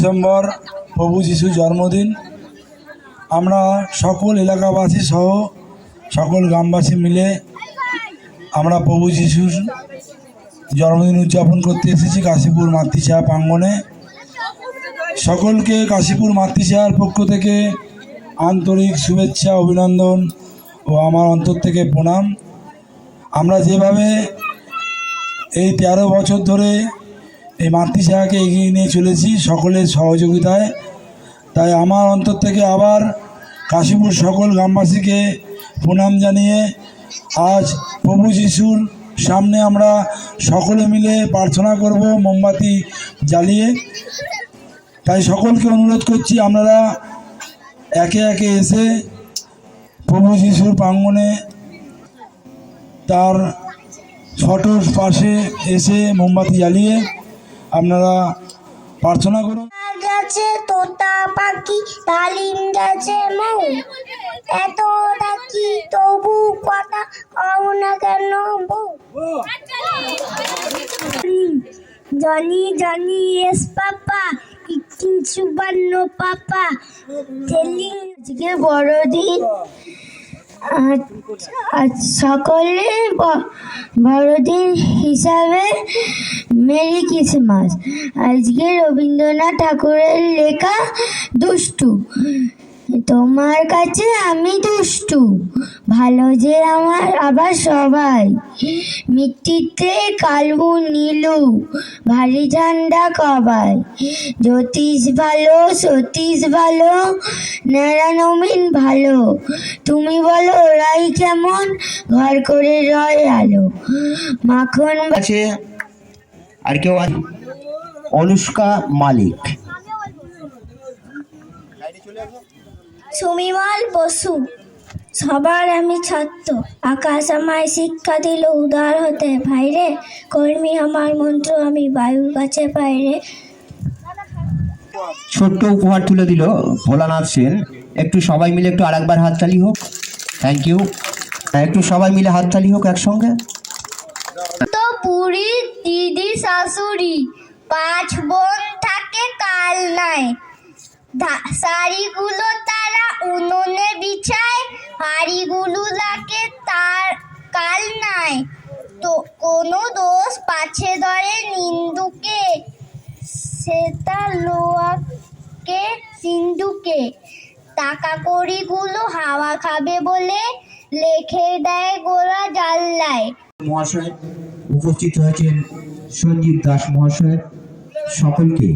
December প্রভু যিশুর জন্মদিন। আমরা সকল এলাকাবাসী সহ সকল গ্রামবাসী মিলে আমরা প্রভু যিশুর জন্মদিন উদযাপন করতে এসেছি কাশীপুর মাতৃছায়া প্রাঙ্গণে। সকলকে কাশীপুর মাতৃছায়ার পক্ষ থেকে আন্তরিক শুভেচ্ছা, অভিনন্দন ও আমার অন্তর থেকে প্রণাম। আমরা যেভাবে এই 13 বছর ধরে এই মাতৃছায়াকে এগিয়ে নিয়ে চলেছি সকলের সহযোগিতায়, তাই আমার অন্তর থেকে আবার কাশীপুর সকল গ্রামবাসীকে প্রণাম জানিয়ে আজ প্রভু যিশুর সামনে আমরা সকলে মিলে প্রার্থনা করব মোমবাতি জ্বালিয়ে। তাই সকলকে অনুরোধ করছি আপনারা একে একে এসে প্রভু যিশুর প্রাঙ্গণে তার ফটোর পাশে এসে মোমবাতি জ্বালিয়ে আপনারা প্রার্থনা করুন। গেছে তোতা পাখি ডালিম গেছে মৌ, এত ডাকি তবু কথা কও না কেন বউ। জনি জনি এস পাপা ইটিং সুবর্ণ পাপা টেলিং। আজকে বড়দিন, সকলে বড়দিন হিসাবে মেরি ক্রিসমাস। আজকে রবীন্দ্রনাথ ঠাকুরের লেখা দুষ্টু, তোমার কাছে আমি দুষ্টু, ভালো যে আমার আবার সবাই, মিট্টিতে কালু নীলু ভারী ঠান্ডা কবাই, জ্যোতিষ ভালো সতীশ ভালো ন্যাড়া নবীন ভালো, তুমি বলো ওরাই কেমন ঘর করে রয় আলো মাখন আছে। আর কেউ অনুষ্কা মালিক, সুমিমাল বসু, সবার আমি ছাত্র, আকাশ আমায় শিক্ষা দিল উদার হতে, ভাইরে কর্মী আমার মন্ত্র আমি বায়ুর কাছে পাইরে। ছোট্ট উপহার তুলে দিল ভোলানাথ সেন। একটু সবাই মিলে একটু আরেকবার হাততালি হোক। Thank you. একটু সবাই মিলে হাততালি হোক একসঙ্গে। তো বুড়ি দিদি শাশুড়ি 5 বোন থাকে কাল নাই, শাড়িগুলো তারা উনুনে বিছায়, হাড়িগুলো লাগে তার কাল নাই, তো কোনো দোষ পাছে ধরে নিন্দুকে, সেটা লোয়াকে সিন্ধুকে, টাকা কড়িগুলো হাওয়া খাবে বলে লেখে দেয় গোলা জানলায়। মহাশয় উপস্থিত হয়েছেন সঞ্জীব দাস মহাশয়, সকলকে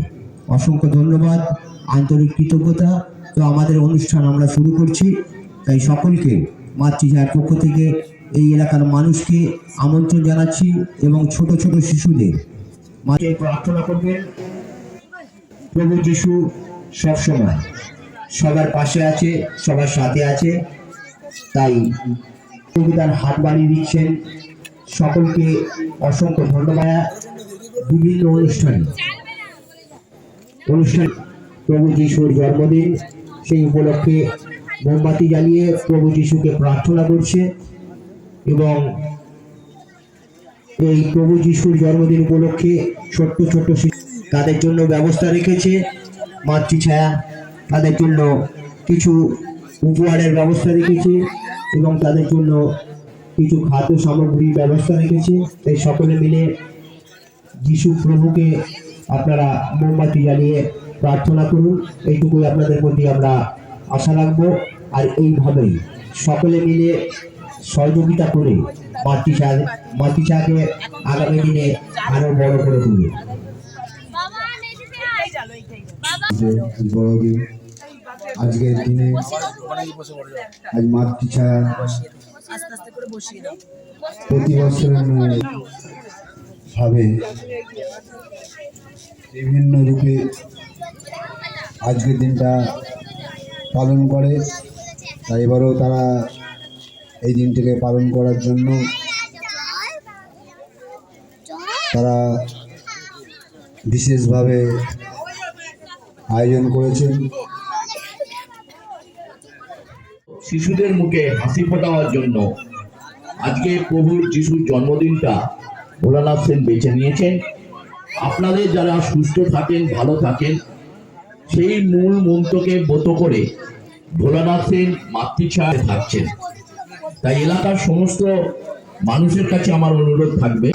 অসংখ্য ধন্যবাদ, আন্তরিক কৃতজ্ঞতা। তো আমাদের অনুষ্ঠান আমরা শুরু করছি, তাই সকলকে মাতৃছায়ার পক্ষ থেকে এই এলাকার মানুষকে আমন্ত্রণ জানাচ্ছি এবং ছোট ছোট শিশুদের মাকে প্রার্থনা করবেন। প্রভু যিশু সবসময় সবার পাশে আছে, সবার সাথে আছে, তাই কবিতার হাত বাড়িয়ে দিচ্ছেন। সকলকে অসংখ্য ধন্যবাদ। বিভিন্ন অনুষ্ঠান প্রভু যিশুর জন্মদিন, সেই উপলক্ষে মোমবাতি জ্বালিয়ে প্রভু যিশুকে প্রার্থনা করছে এবং এই প্রভু যিশুর জন্মদিন উপলক্ষে ছোট্ট ছোট্ট তাদের জন্য ব্যবস্থা রেখেছে মাতৃছায়া, তাদের জন্য কিছু উপহারের ব্যবস্থা রেখেছে এবং তাদের জন্য কিছু খাদ্য সামগ্রীর ব্যবস্থা রেখেছে। তাই সকলে মিলে যিশু প্রভুকে আপনারা মোমবাতি জ্বালিয়ে প্রার্থনা করুন, এইটুকুই আপনাদের প্রতি আমরা আশা রাখবো। আর এইভাবেই সকলে মিলে সহযোগিতা করে মাতৃছায়াকে আগামী দিনে আরো বড় করে তুলুন। বড়দিন আজকের দিনে আজ মাতৃছায়া প্রতি বছরের ভাবে বিভিন্ন রূপে আজকের দিনটা পালন করে। তাই এবারও তারা এই দিনটিকে পালন করার জন্য তারা বিশেষভাবে আয়োজন করেছেন। শিশুদের মুখে হাসি ফোটানোর জন্য আজকে প্রভুর যিশুর জন্মদিনটা ভোলানাথ সেন বেছে নিয়েছেন। আপনাদের যারা সুস্থ থাকেন, ভালো থাকেন, সেই মূল মন্ত্রকে ব্রত করে ভোলানাথ সেন মাতৃছায়ায় থাকছেন। তাই এলাকার সমস্ত মানুষের কাছে আমার অনুরোধ থাকবে,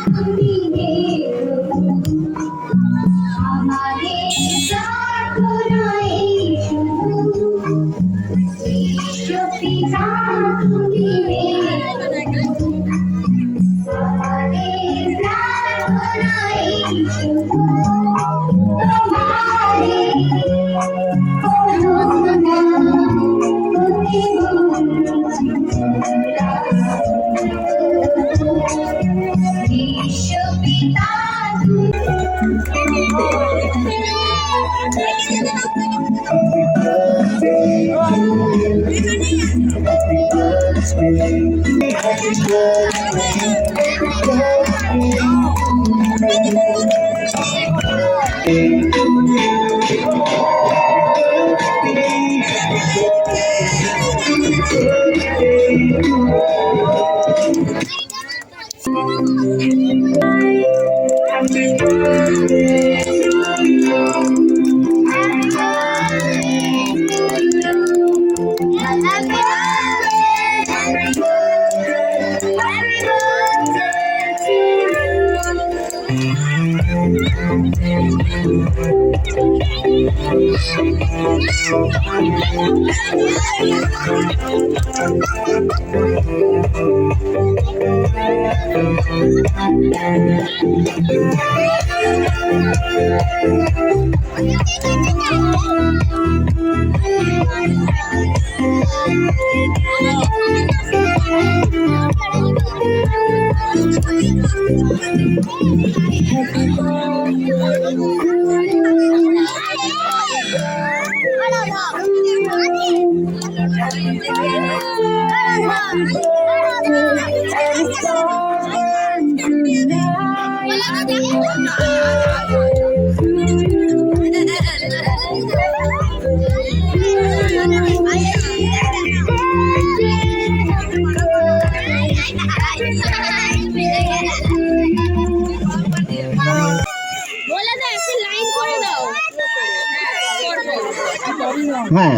হ্যাঁ,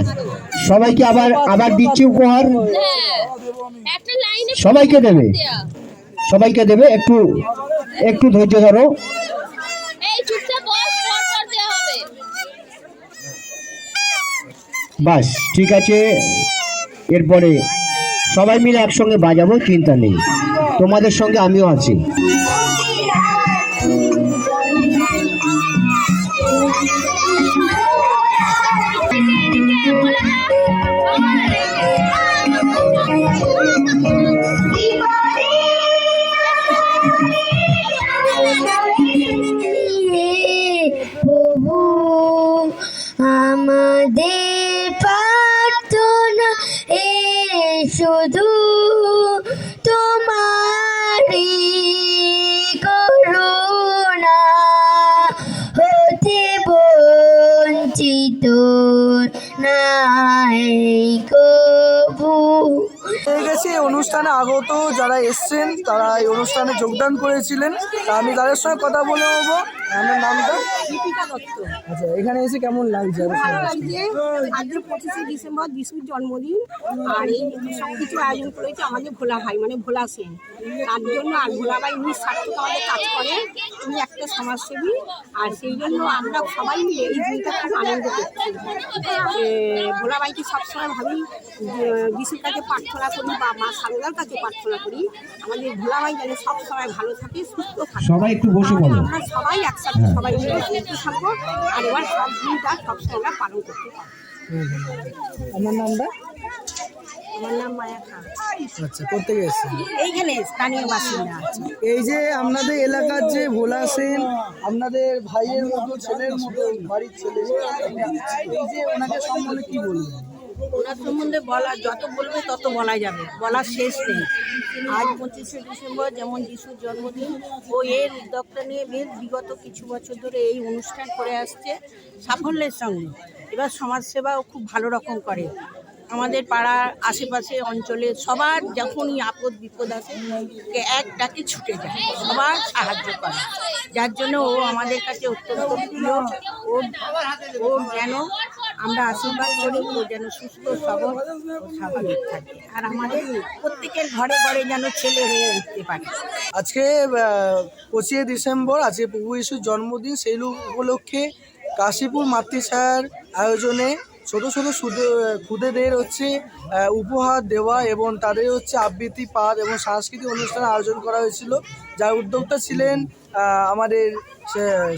সবাইকে আবার আবার দিচ্ছি উপহার, একটা লাইনে সবাইকে দেবে, সবাইকে দেবে, একটু একটু ধৈর্য ধরো। এই চুপচাপ বস, পর দেওয়া হবে। বাস ঠিক আছে, এরপরে সবাই মিলে একসঙ্গে বাজাবো, চিন্তা নেই, তোমাদের সঙ্গে আমিও আছি। প্রভু আমাদের প্রার্থনা এ শুধু তোমারই করুণা হতে বঞ্চিত নাই কবু। হয়ে গেছে এই অনুষ্ঠানে আগত যারা এসছেন, তারা এই অনুষ্ঠানে যোগদান করেছিলেন। তা আমি তাদের সঙ্গে কথা বলে নেবো। আমার নামটা দীপিকা দত্ত। আচ্ছা, এখানে এসে কেমন লাগছে? ভালো লাগছে। আজকে 25শে ডিসেম্বর যিশুর জন্মদিন, আর এই সব কিছু আয়োজন করেছে আমাদের ভোলা ভাই, মানে ভোলা সেন। তার জন্য, আর ভোলা ভাই নিঃস্বার্থক আমাদের কাজ করে, উনি একটা সমাজসেবী, আর সেই জন্য আমরা সবাই মিলে এই দিনটা খুব আনন্দ করছি। ভোলা ভাইকে সবসময় ভাবি, যিশুর কাছে প্রার্থনা করি বা মা সারদার কাছে প্রার্থনা করি, আমাদের ভোলা ভাই যেন সবসময় ভালো থাকে, সুস্থ থাকে। সবাই একটু বসে বলো। আমরা সবাই একসাথে সবাই মিলে সুস্থ থাকবো, আর এবার সব দিনটা সবসময় আমরা পালন করতে পারবো। আমার নামটা? আমার নাম মায়া খান। আচ্ছা, কোথেকে এসছেন? এইখানে স্থানীয় বাসিন্দা আছে। এই যে আপনাদের এলাকার যে ভোলা সেন, আপনাদের ভাইয়ের মতো, ছেলের মতো, বাড়ির ছেলে, এই যে ওনাকে সম্বন্ধে কি বলবেন? ওনার সম্বন্ধে বলা যত বলবে তত বলা যাবে, বলার শেষ নেই। আজ 25শে ডিসেম্বর যেমন যিশুর জন্মদিন, ও এর উদ্যোগটা নিয়ে বেশ বিগত কিছু বছর ধরে এই অনুষ্ঠান করে আসছে সাফল্যের সঙ্গে। এবার সমাজসেবাও খুব ভালো রকম করে। আমাদের পাড়ার আশেপাশে অঞ্চলে সবার যখনই আপদ বিপদ আসে এক ডাকে ছুটে যায়, সবার সাহায্য করে, যার জন্য ও আমাদের কাছে অত্যন্ত প্রিয়। ওর যেন আমরা আশীর্বাদ করি ও যেন সুস্থ সবল ও স্বাভাবিক থাকে, আর আমাদের প্রত্যেকের ঘরে ঘরে যেন ছেলে হয়ে উঠতে পারে। আজকে 25 ডিসেম্বর, আজকে প্রভু যিশুর জন্মদিন। সেই উপলক্ষে কাশীপুর মাতৃছায়ার আয়োজনে ছোটো ছোটো খুদেদের হচ্ছে উপহার দেওয়া এবং তাদের হচ্ছে আবৃত্তি পাঠ এবং সাংস্কৃতিক অনুষ্ঠানের আয়োজন করা হয়েছিল, যার উদ্যোক্তা ছিলেন আমাদের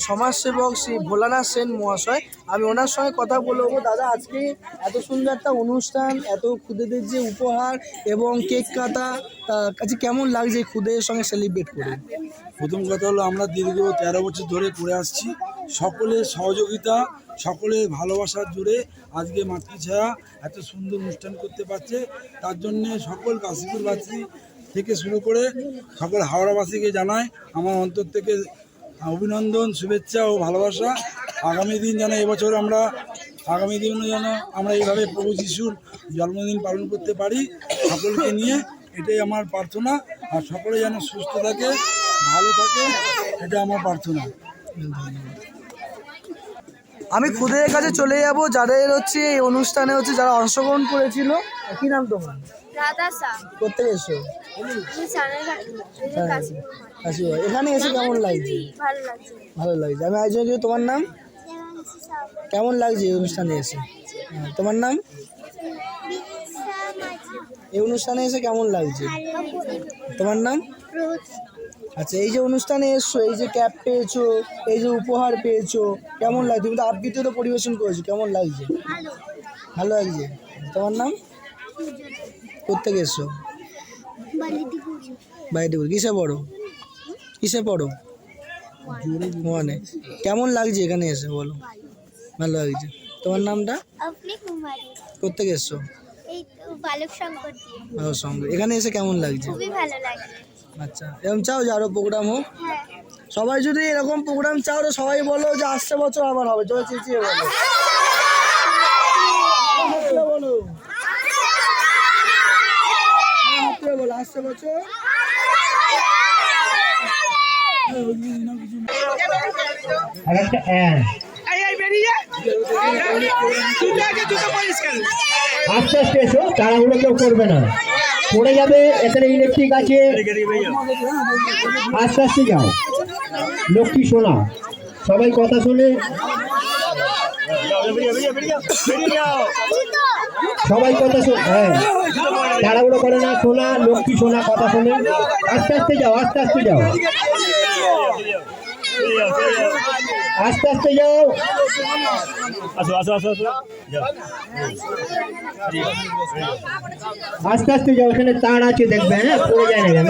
সমাজসেবক শ্রী ভোলানাথ সেন মহাশয়। আমি ওনার সঙ্গে কথা বলবো। দাদা, আজকে এত সুন্দর একটা অনুষ্ঠান, এত খুদেদের যে উপহার এবং কেক কাটা, কাছে কেমন লাগছে খুদের সঙ্গে সেলিব্রেট করে? প্রথম কথা হলো আমরা দীর্ঘ 13 বছর ধরে করে আসছি, সকলের সহযোগিতা, সকলের ভালোবাসার জোরে আজকে মাতৃছায়া এত সুন্দর অনুষ্ঠান করতে পারছে। তার জন্যে সকল কাশীপুরবাসী থেকে শুরু করে সকল হাওড়াবাসীকে জানাই আমার অন্তর থেকে অভিনন্দন, শুভেচ্ছা ও ভালোবাসা। আগামী দিন যেন আমরা এইভাবে প্রভু যিশুর জন্মদিন পালন করতে পারি সকলকে নিয়ে, এটাই আমার প্রার্থনা। আর সকলে যেন সুস্থ থাকে, ভালো থাকে, এটা আমার প্রার্থনা। আমি খুদের কাছে চলে যাব, যাদের হচ্ছে এই অনুষ্ঠানে হচ্ছে যারা অংশগ্রহণ করেছিল। কি নাম তোমার? রাধা শাহ, করতে এসো কাশীপুর। কাশীপুর। এখানে এসে কেমন লাগছে? ভালো লাগছে। ভালো লাগছে। আমি আয়োজন করি। তোমার নাম? কেমন লাগছে এই অনুষ্ঠানে এসে? তোমার নাম? এই অনুষ্ঠানে এসে কেমন লাগছে? তোমার নাম? আচ্ছা, এই যে অনুষ্ঠানে এসছো, এই যে ক্যাপ পেয়েছো, এই যে উপহার পেয়েছো, কেমন লাগছে? তুমি তো আবৃত্তি তো পরিবেশন করেছো, কেমন লাগছে? ভালো লাগছে। তোমার নাম? কোথেকে এসছো? বাইরে। কিসে পড়ো? মানে কেমন লাগছে এখানে এসে বলো? ভালো লাগছে। তোমার নামটা? আপনি কুমারী। কোথেকে এসছো? এই তো বালক সংকট দিয়ে। ভালো সঙ্গে। এখানে এসে কেমন লাগছে? খুবই ভালো লাগছে। আচ্ছা, এরকম চাও যে আরো প্রোগ্রাম হোক? হ্যাঁ। সবাই যদি এরকম প্রোগ্রাম চাও তো সবাই বলো যে আসছে বছর আবার হবে। জয় চেঁচিয়ে বলো। বলো বলো আসছে বছর। আস্তে আস্তে এসো, তাড়াহুড়ো কেউ করবে না, পড়ে যাবে। এখানে ইলেকট্রিক আছে, আস্তে আস্তে যাও। লক্ষ্মী শোনা, সবাই কথা শুনে, সবাই কথা শোনে। হ্যাঁ, তাড়াহুড়ো করে না, শোনা, লক্ষ্মী শোনা, কথা শুনে। আস্তে আস্তে যাও, আস্তে আস্তে যাও, আস্তে আস্তে যাও। আস্তে আস্তে যাও, এখানে তার আছে দেখবে। হ্যাঁ, পড়ে যায় না কেন?